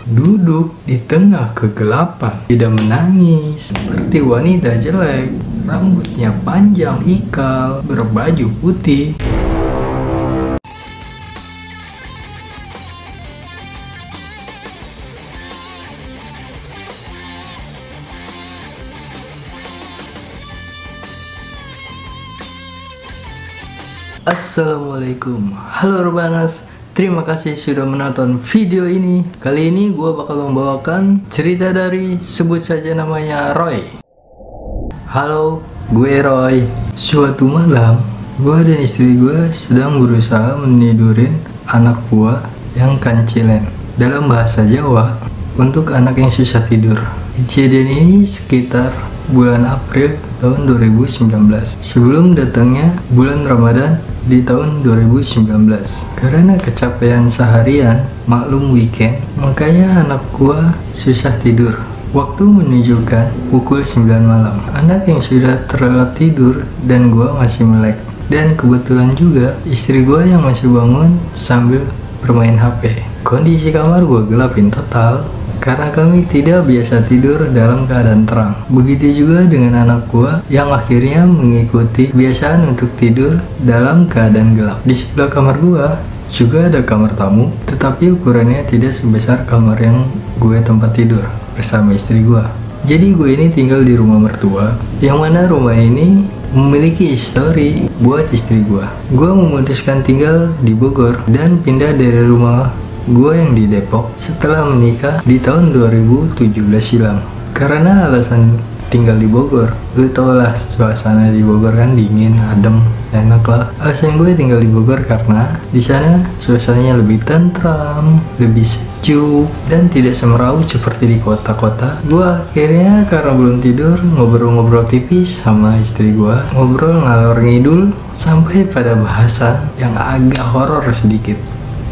duduk di tengah kegelapan, tidak menangis seperti wanita jelek, rambutnya panjang ikal, berbaju putih. Assalamualaikum, halo Urbaners. Terima kasih sudah menonton video ini. Kali ini gue bakal membawakan cerita dari sebut saja namanya Roy. Halo, gue Roy. Suatu malam, gue dan istri gue sedang berusaha menidurin anak gue yang kancilen. Dalam bahasa Jawa, untuk anak yang susah tidur. Kejadian ini sekitar bulan April tahun 2019, sebelum datangnya bulan Ramadan di tahun 2019. Karena kecapean seharian, maklum weekend, makanya anak gua susah tidur. Waktu menunjukkan pukul 9 malam. Anak yang sudah terlelap tidur dan gua masih melek. Dan kebetulan juga istri gua yang masih bangun sambil bermain HP. Kondisi kamar gua gelapin total karena kami tidak biasa tidur dalam keadaan terang. Begitu juga dengan anak gua yang akhirnya mengikuti kebiasaan untuk tidur dalam keadaan gelap. Di sebelah kamar gua juga ada kamar tamu, tetapi ukurannya tidak sebesar kamar yang gue tempat tidur bersama istri gua. Jadi gue ini tinggal di rumah mertua, yang mana rumah ini memiliki histori buat istri gua. Gue memutuskan tinggal di Bogor dan pindah dari rumah gue yang di Depok setelah menikah di tahun 2017 silam. Karena alasan tinggal di Bogor, lu tau lah suasana di Bogor kan dingin, adem, enak lah. Alasan gue tinggal di Bogor karena di sana suasananya lebih tentram, lebih sejuk, dan tidak semeraut seperti di kota-kota. Gue akhirnya karena belum tidur ngobrol-ngobrol tipis sama istri gue, ngobrol ngalor ngidul sampai pada bahasan yang agak horor sedikit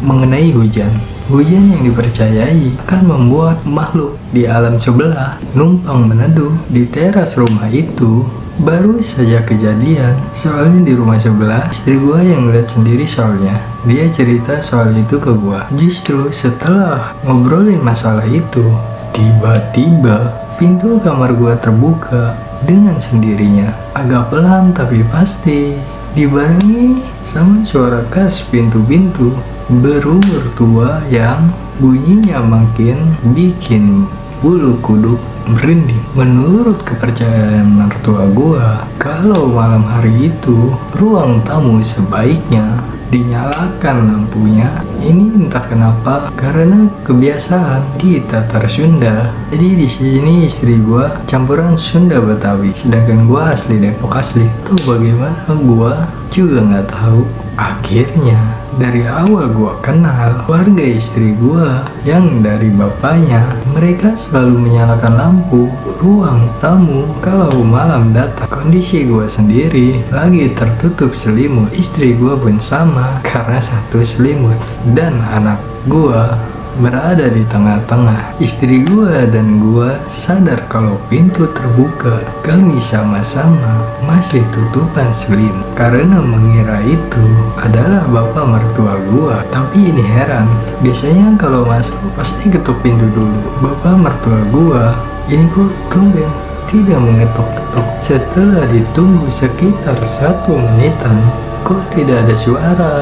mengenai hujan. Hujan yang dipercayai akan membuat makhluk di alam sebelah numpang meneduh di teras rumah itu. Baru saja kejadian, soalnya di rumah sebelah istri gua yang ngeliat sendiri soalnya. Dia cerita soal itu ke gua. Justru setelah ngobrolin masalah itu, tiba-tiba pintu kamar gua terbuka dengan sendirinya. Agak pelan tapi pasti, dibarengi sama suara khas pintu-pintu berumur tua yang bunyinya makin bikin bulu kuduk merinding. Menurut kepercayaan mertua gua, kalau malam hari itu ruang tamu sebaiknya dinyalakan lampunya. Ini entah kenapa karena kebiasaan di Tatar Sunda. Jadi di sini istri gua campuran Sunda Betawi, sedangkan gua asli Depok asli. Tuh bagaimana gua juga nggak tahu. Akhirnya dari awal gua kenal warga istri gua yang dari bapaknya, mereka selalu menyalakan lampu ruang tamu kalau malam datang. Kondisi gua sendiri lagi tertutup selimut, istri gua pun sama karena satu selimut, dan anak gua berada di tengah-tengah. Istri gua dan gua sadar kalau pintu terbuka. Kami sama-sama masih tutupan selimut karena mengira itu adalah bapak mertua gua. Tapi ini heran, biasanya kalau masuk pasti ketuk pintu dulu. Bapak mertua gua ini kok tumben tidak mengetuk-ketuk. Setelah ditunggu sekitar 1 menitan, kok tidak ada suara.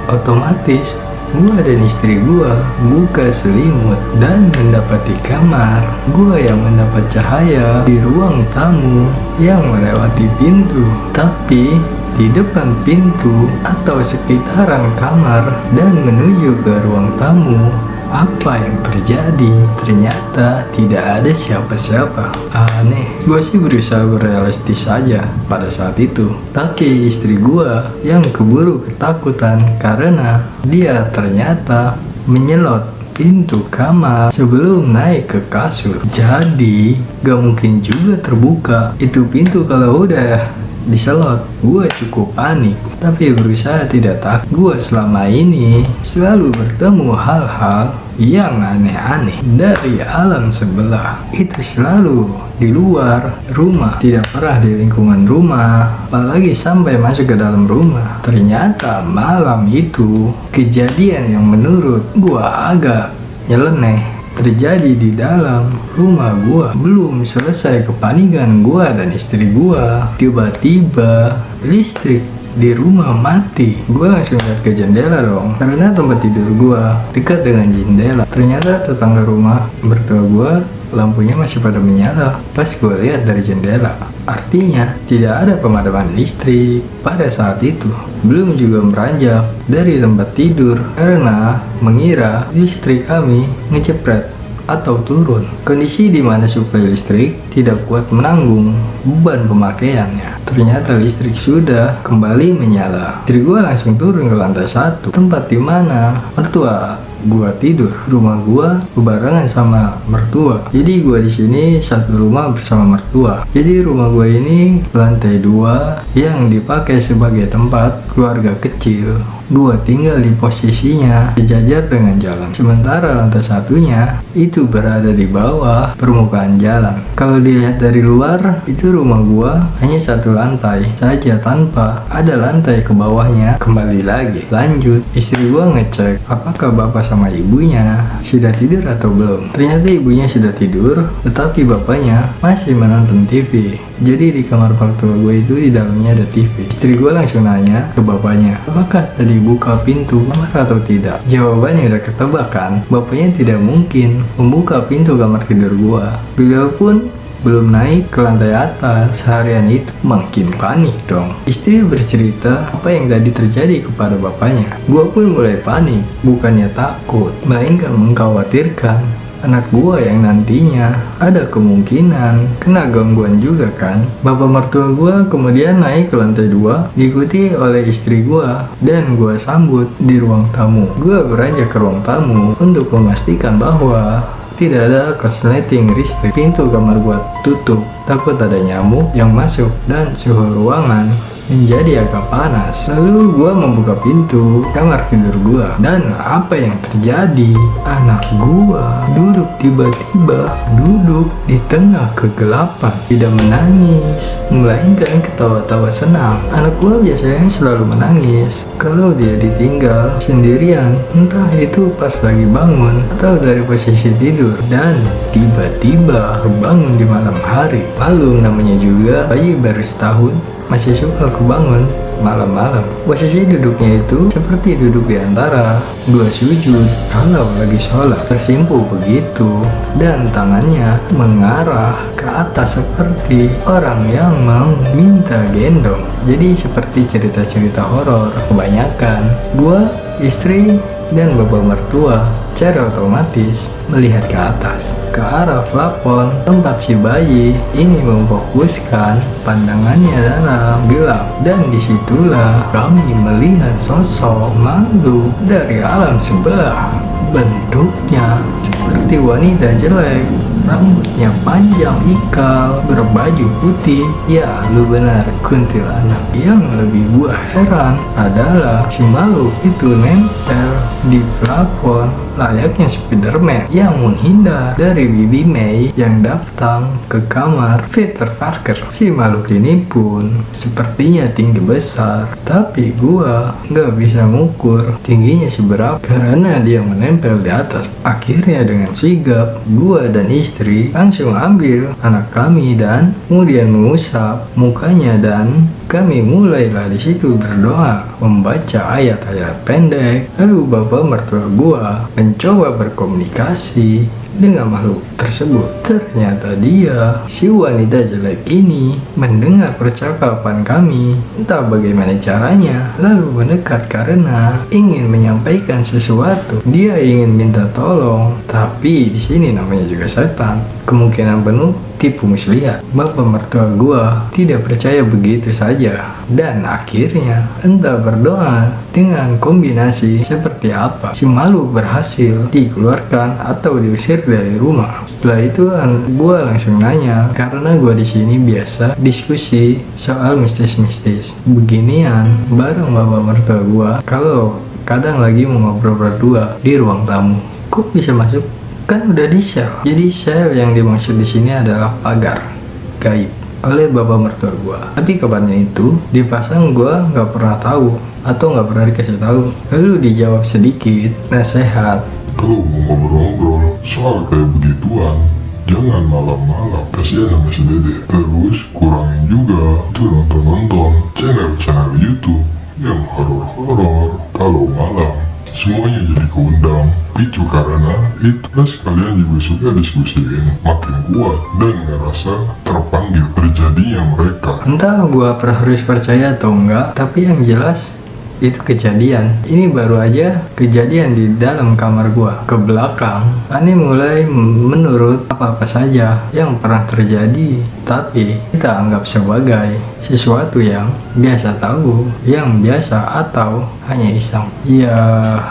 Otomatis gua dan istri gua buka selimut dan mendapati kamar. Gua yang mendapat cahaya di ruang tamu yang melewati pintu. Tapi di depan pintu atau sekitaran kamar dan menuju ke ruang tamu, apa yang terjadi? Ternyata tidak ada siapa-siapa. Aneh. Gue sih berusaha realistis saja pada saat itu. Tapi istri gue yang keburu ketakutan karena dia ternyata menyelot pintu kamar sebelum naik ke kasur. Jadi gak mungkin juga terbuka itu pintu kalau udah diselot. Gue cukup panik, tapi berusaha tidak takut. Gue selama ini selalu bertemu hal-hal yang aneh-aneh dari alam sebelah. Itu selalu di luar rumah, tidak pernah di lingkungan rumah, apalagi sampai masuk ke dalam rumah. Ternyata malam itu kejadian yang menurut gue agak nyeleneh terjadi di dalam rumah gua. Belum selesai kepanikan gua dan istri gua, tiba-tiba listrik di rumah mati. Gue langsung lihat ke jendela dong, karena tempat tidur gue dekat dengan jendela. Ternyata tetangga rumah mertua gue lampunya masih pada menyala pas gue lihat dari jendela. Artinya tidak ada pemadaman listrik pada saat itu. Belum juga meranjak dari tempat tidur karena mengira listrik kami ngejepret atau turun. Kondisi di mana suplai listrik tidak kuat menanggung beban pemakaiannya. Ternyata listrik sudah kembali menyala. Istri gua langsung turun ke lantai 1, tempat di mana mertua gua tidur. Rumah gua berbarengan sama mertua. Jadi gua di sini satu rumah bersama mertua. Jadi rumah gua ini lantai 2 yang dipakai sebagai tempat keluarga kecil. Gua tinggal di posisinya sejajar dengan jalan. Sementara lantai satunya itu berada di bawah permukaan jalan. Kalau dilihat dari luar, itu rumah gua hanya satu lantai saja tanpa ada lantai ke bawahnya. Kembali lagi, lanjut. Istri gua ngecek apakah bapak sama ibunya sudah tidur atau belum. Ternyata ibunya sudah tidur, tetapi bapaknya masih menonton TV. Jadi di kamar mertua gue itu di dalamnya ada TV. Istri gue langsung nanya ke bapaknya, apakah tadi buka pintu kamar atau tidak? Jawabannya udah ketebak kan, bapaknya tidak mungkin membuka pintu kamar tidur gue. Beliau pun belum naik ke lantai atas. Seharian itu makin panik dong. Istri bercerita apa yang tadi terjadi kepada bapaknya. Gue pun mulai panik, bukannya takut, melainkan mengkhawatirkan anak gua yang nantinya ada kemungkinan kena gangguan juga kan. Bapak mertua gua kemudian naik ke lantai 2 diikuti oleh istri gua dan gua sambut di ruang tamu. Gua beranjak ke ruang tamu untuk memastikan bahwa tidak ada korsleting listrik. Pintu kamar gua tutup, takut ada nyamuk yang masuk dan suhu ruangan menjadi agak panas. Lalu gua membuka pintu kamar tidur gua, dan apa yang terjadi? Anak gua duduk tiba-tiba duduk di tengah kegelapan, tidak menangis, melainkan ketawa-tawa senang. Anak gua biasanya selalu menangis kalau dia ditinggal sendirian, entah itu pas lagi bangun atau dari posisi tidur, dan tiba-tiba bangun di malam hari. Maklum namanya juga bayi baru setahun, masih suka kebangun malam-malam. Posisi duduknya itu seperti duduk di antara dua sujud kalau lagi sholat, tersimpu begitu, dan tangannya mengarah ke atas seperti orang yang mau minta gendong. Jadi seperti cerita-cerita horor. Kebanyakan gua, istri, dan bapak mertua secara otomatis melihat ke atas, ke arah plafon tempat si bayi ini memfokuskan pandangannya dalam gelap, dan disitulah kami melihat sosok makhluk dari alam sebelah. Bentuknya seperti wanita jelek, rambutnya panjang ikal, berbaju putih. Ya, lu benar, kuntilanak. Yang lebih gua heran adalah si makhluk itu nempel di plafon layaknya Spiderman yang menghindar dari Bibi May yang datang ke kamar Peter Parker. Si makhluk ini pun sepertinya tinggi besar, tapi gua nggak bisa ngukur tingginya seberapa karena dia menempel di atas. Akhirnya dengan sigap, gua dan istri langsung ambil anak kami dan kemudian mengusap mukanya, dan kami mulailah di situ berdoa, membaca ayat-ayat pendek. Lalu bapak mertua gua mencoba berkomunikasi dengan makhluk tersebut. Ternyata dia, si wanita jelek ini, mendengar percakapan kami, entah bagaimana caranya, lalu mendekat karena ingin menyampaikan sesuatu. Dia ingin minta tolong, tapi di sini namanya juga setan. Kemungkinan penuh tipu muslihat. Bapak mertua gua tidak percaya begitu saja, dan akhirnya entah berdoa dengan kombinasi seperti apa, si makhluk berhasil dikeluarkan atau diusir dari rumah. Setelah itu gua langsung nanya, karena gua di sini biasa diskusi soal mistis-mistis beginian bareng bapak mertua gua kalau kadang lagi mau ngobrol berdua di ruang tamu. Kok bisa masuk? Kan udah di sel. Jadi sel yang dimaksud di sini adalah pagar gaib oleh bapak mertua gua. Tapi kabarnya itu dipasang, gua nggak pernah tahu atau nggak pernah dikasih tahu. Lalu dijawab sedikit nasihat. Kalau mau ngobrol-ngobrol soal kayak begituan. Jangan malam-malam, kasihan sama si Dede. Terus kurangin juga tuh nonton-nonton channel-channel YouTube yang horor-horor kalau malam. Semuanya jadi keundang, picu karena itu. Terus kalian juga suka diskusiin, makin kuat dan ngerasa terpanggil terjadinya mereka. Entah gua harus percaya atau enggak, tapi yang jelas itu kejadian. Ini baru aja kejadian di dalam kamar gua. Ke belakang, ini mulai menurut apa-apa saja yang pernah terjadi, tapi kita anggap sebagai sesuatu yang biasa tahu, yang biasa atau hanya iseng. Ya,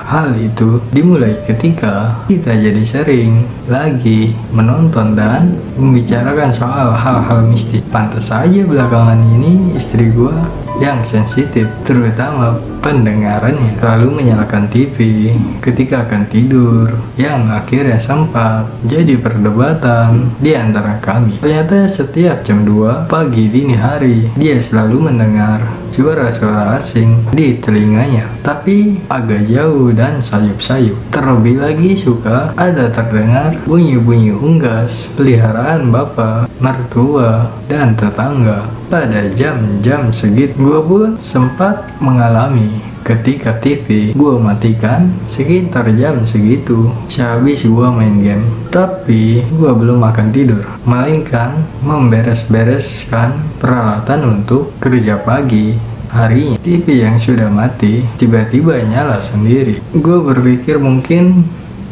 hal itu dimulai ketika kita jadi sering lagi menonton dan membicarakan soal hal-hal mistis. Pantas saja belakangan ini istri gua yang sensitif, terutama pendengarannya, selalu menyalakan TV ketika akan tidur, yang akhirnya sempat jadi perdebatan di antara kami. Ternyata setiap jam 2 pagi dini hari dia selalu mendengar suara-suara asing di telinganya, tapi agak jauh dan sayup-sayup. Terlebih lagi suka ada terdengar bunyi-bunyi unggas peliharaan bapak, mertua, dan tetangga pada jam-jam segitu. Gua pun sempat mengalami ketika TV gua matikan sekitar jam segitu, sehabis gua main game, tapi gua belum akan tidur, melainkan memberes-bereskan peralatan untuk kerja pagi harinya. TV yang sudah mati tiba-tiba nyala sendiri. Gua berpikir mungkin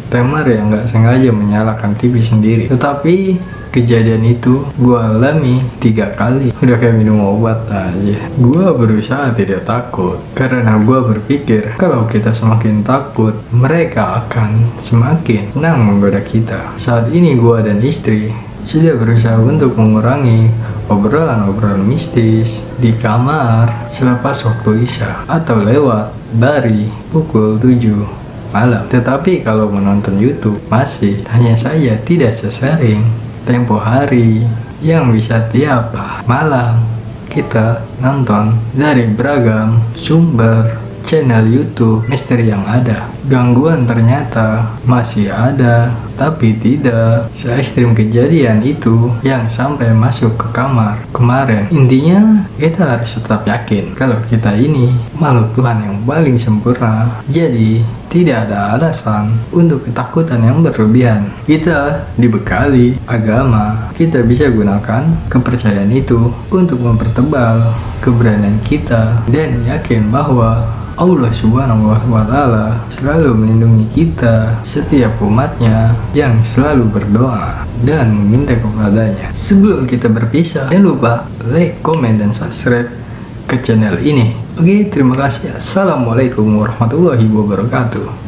timer yang nggak sengaja menyalakan TV sendiri, tetapi kejadian itu gua alami 3 kali. Udah kayak minum obat aja. Gua berusaha tidak takut karena gua berpikir kalau kita semakin takut, mereka akan semakin senang menggoda kita. Saat ini gua dan istri sudah berusaha untuk mengurangi obrolan-obrolan mistis di kamar selepas waktu isya atau lewat dari pukul 7 malam. Tetapi kalau menonton YouTube masih, hanya saja tidak sesering tempo hari yang bisa tiap malam kita nonton dari beragam sumber channel YouTube misteri yang ada. Gangguan ternyata masih ada, tapi tidak se-ekstrim kejadian itu yang sampai masuk ke kamar kemarin. Intinya kita harus tetap yakin kalau kita ini makhluk Tuhan yang paling sempurna, jadi tidak ada alasan untuk ketakutan yang berlebihan. Kita dibekali agama, kita bisa gunakan kepercayaan itu untuk mempertebal keberanian kita dan yakin bahwa Allah Subhanahu wa Ta'ala selalu melindungi kita, setiap umatnya yang selalu berdoa dan meminta kepadanya. Sebelum kita berpisah, jangan lupa like, komen, dan subscribe ke channel ini. Oke, terima kasih. Assalamualaikum warahmatullahi wabarakatuh.